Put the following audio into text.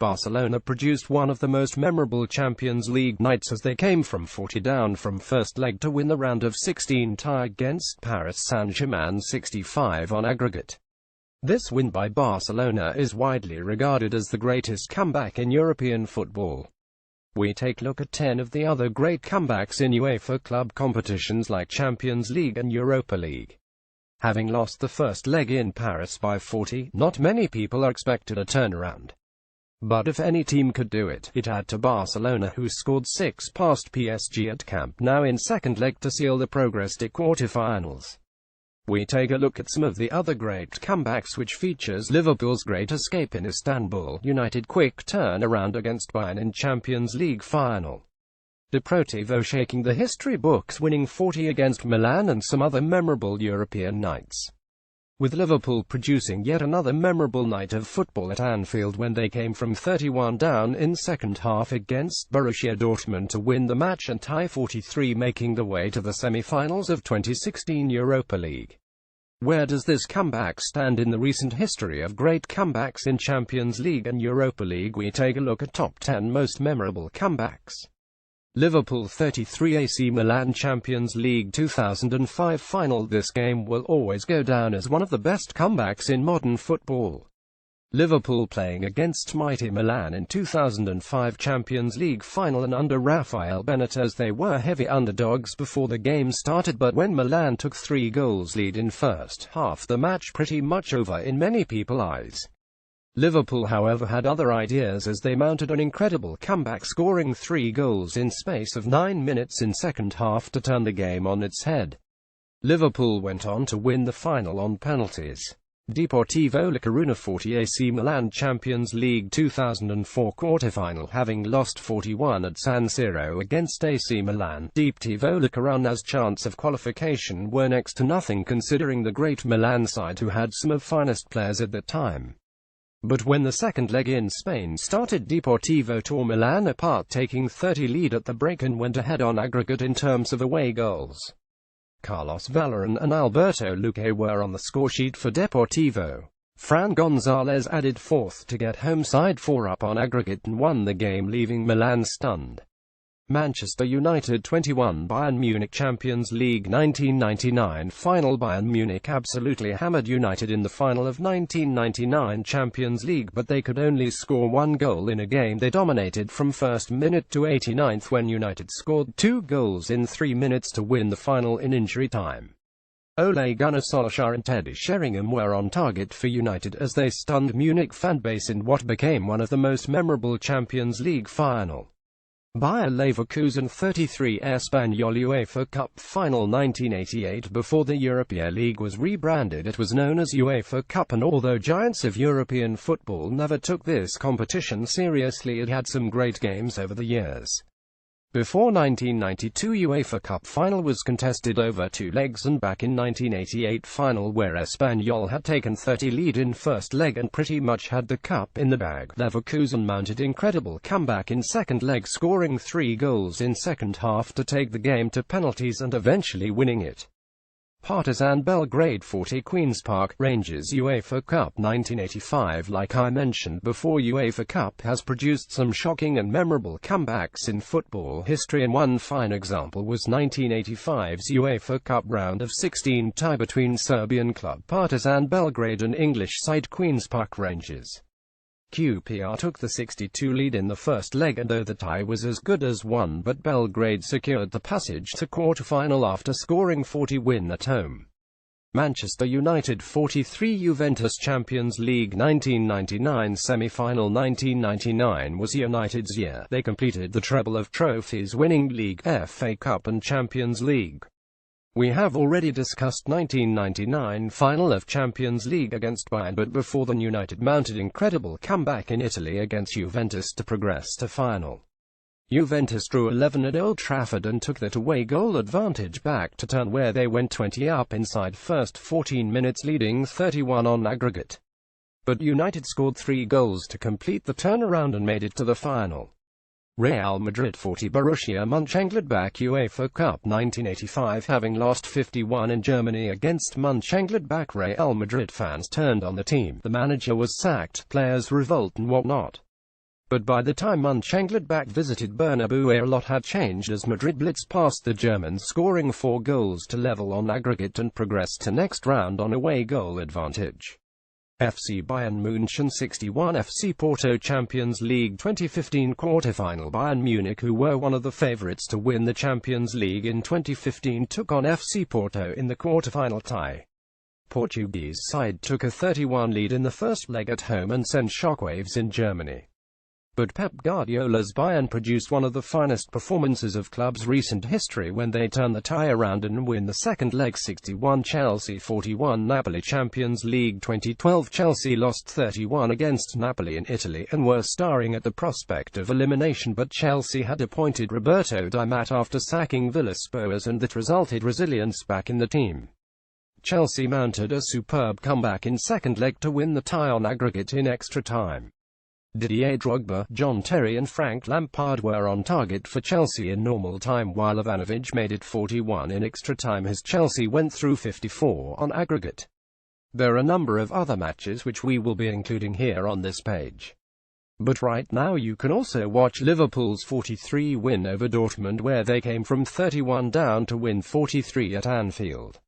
Barcelona produced one of the most memorable Champions League nights as they came from 40 down from first leg to win the round of 16 tie against Paris Saint-Germain 65 on aggregate. This win by Barcelona is widely regarded as the greatest comeback in European football. We take a look at 10 of the other great comebacks in UEFA club competitions like Champions League and Europa League. Having lost the first leg in Paris by 40, not many people expected a turnaround. But if any team could do it, it had to Barcelona, who scored 6 past PSG at Camp Nou in second leg to seal the progress to quarter-finals. We take a look at some of the other great comebacks, which features Liverpool's great escape in Istanbul, United quick turnaround against Bayern in Champions League final, Deportivo shaking the history books winning 40 against Milan, and some other memorable European nights, with Liverpool producing yet another memorable night of football at Anfield when they came from 31 down in second half against Borussia Dortmund to win the match and tie 43, making the way to the semi-finals of 2016 Europa League. Where does this comeback stand in the recent history of great comebacks in Champions League and Europa League? We take a look at top 10 most memorable comebacks. Liverpool 33 AC Milan Champions League 2005 final. This game will always go down as one of the best comebacks in modern football. Liverpool playing against mighty Milan in 2005 Champions League final, and under Rafael Benitez they were heavy underdogs before the game started, but when Milan took 3 goals lead in first half, the match pretty much over in many people's eyes. Liverpool, however, had other ideas as they mounted an incredible comeback, scoring 3 goals in space of 9 minutes in second half to turn the game on its head. Liverpool went on to win the final on penalties. Deportivo La Coruña 40 AC Milan Champions League 2004 quarterfinal. Having lost 41 at San Siro against AC Milan, Deportivo La Coruña's chance of qualification were next to nothing considering the great Milan side, who had some of the finest players at the time. But when the second leg in Spain started, Deportivo tore Milan apart, taking 30 lead at the break and went ahead on aggregate in terms of away goals. Carlos Valleran and Alberto Luque were on the scoresheet for Deportivo. Fran Gonzalez added fourth to get home side 4 up on aggregate and won the game, leaving Milan stunned. Manchester United 21 Bayern Munich Champions League 1999 final. Bayern Munich absolutely hammered United in the final of 1999 Champions League, but they could only score 1 goal in a game they dominated from first minute to 89th, when United scored 2 goals in 3 minutes to win the final in injury time. Ole Gunnar Solskjaer and Teddy Sheringham were on target for United as they stunned Munich fanbase in what became one of the most memorable Champions League final. Bayer Leverkusen 33 Espanyol UEFA Cup Final 1988. Before the European League was rebranded, it was known as UEFA Cup, and although giants of European football never took this competition seriously, it had some great games over the years. Before 1992 UEFA Cup Final was contested over 2 legs, and back in 1988 final, where Espanyol had taken 30 lead in first leg and pretty much had the cup in the bag, Leverkusen mounted incredible comeback in second leg, scoring 3 goals in second half to take the game to penalties and eventually winning it. Partizan Belgrade 40 Queen's Park Rangers UEFA Cup 1985. Like I mentioned before, UEFA Cup has produced some shocking and memorable comebacks in football history, and one fine example was 1985's UEFA Cup round of 16 tie between Serbian club Partizan Belgrade and English side Queen's Park Rangers. QPR took the 62 lead in the first leg, and though the tie was as good as won, but Belgrade secured the passage to quarter-final after scoring 40 win at home. Manchester United 43 Juventus Champions League 1999 semi-final. 1999 was United's year. They completed the treble of trophies, winning League, FA Cup and Champions League. We have already discussed 1999 final of Champions League against Bayern, but before then United mounted incredible comeback in Italy against Juventus to progress to final. Juventus drew 11 at Old Trafford and took that away goal advantage back to turn, where they went 20 up inside first 14 minutes, leading 31 on aggregate. But United scored 3 goals to complete the turnaround and made it to the final. Real Madrid 40 Borussia Mönchengladbach UEFA Cup 1985. Having lost 51 in Germany against Mönchengladbach, Real Madrid fans turned on the team. The manager was sacked, players revolt and whatnot. But by the time Mönchengladbach visited Bernabeu, a lot had changed as Madrid blitzed past the Germans, scoring 4 goals to level on aggregate and progressed to next round on away goal advantage. FC Bayern München 61 FC Porto Champions League 2015 quarter-final. Bayern Munich, who were one of the favourites to win the Champions League in 2015, took on FC Porto in the quarter-final tie. Portuguese side took a 3-1 lead in the first leg at home and sent shockwaves in Germany. But Pep Guardiola's Bayern produced one of the finest performances of club's recent history when they turned the tie around and win the second leg 61 Chelsea 41 Napoli. Champions League 2012. Chelsea lost 3-1 against Napoli in Italy and were staring at the prospect of elimination, but Chelsea had appointed Roberto Di Matteo after sacking Villas-Boas, and that resulted resilience back in the team. Chelsea mounted a superb comeback in second leg to win the tie on aggregate in extra time. Didier Drogba, John Terry and Frank Lampard were on target for Chelsea in normal time, while Ivanovic made it 41 in extra time as Chelsea went through 54 on aggregate. There are a number of other matches which we will be including here on this page. But right now you can also watch Liverpool's 43 win over Dortmund, where they came from 31 down to win 43 at Anfield.